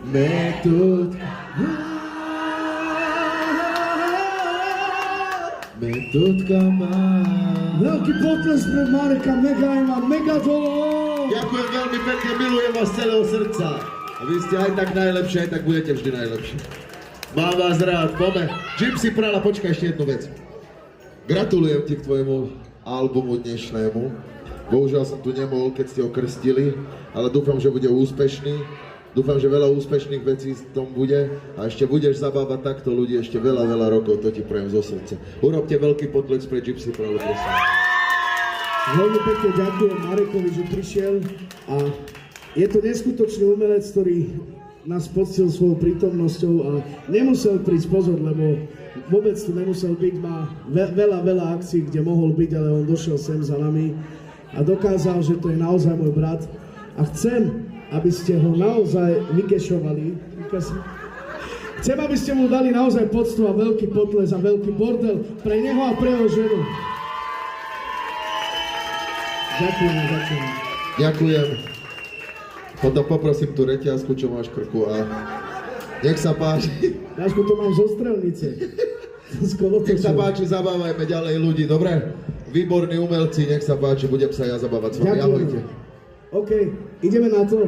Metúdka má. Veľký potles pre Mareka, mega ima, mega dolo. Ďakujem veľmi pekne, milujem vás z celého srdca. A vy ste aj tak najlepšie, aj tak budete vždy najlepšie. Mám vás rád, poďme. Gypsy Prala, počkaj ešte jednu vec. Gratulujem ti k tvojemu albumu dnešnému. Bohužiaľ som tu nemohol, keď ste ho krstili, ale dúfam, že bude úspešný. Dúfam, že veľa úspešných vecí v tom bude a ešte budeš zabávať takto ľudí ešte veľa, veľa rokov, to ti prajem zo srdca. Urobte veľký potlesk pre Gypsy Pralu, prosím. Veľmi pekne ďakujem Marekovi, že prišiel a je to neskutočný umelec, ktorý nás poctil svojou prítomnosťou a nemusel prísť, pozor, lebo vôbec tu nemusel byť, má veľa akcií, kde mohol byť, ale on došiel sem za nami a dokázal, že to je naozaj môj brat a chcem, aby ste ho naozaj vykešovali. Chcem, aby ste mu dali naozaj poctu a veľký potles a veľký bordel pre neho a pre jeho ženu. Ďakujem. Ďakujem. Potom poprosím tú reťazku, čo máš v krku a nech sa páči. Dáško, to mám zo strelnice. Nech sa páči, zabávajme ďalej ľudí, dobre? Výborní umelci, nech sa páči, budem sa ja zabávať s vami. Ahojte. OK, ideme na to.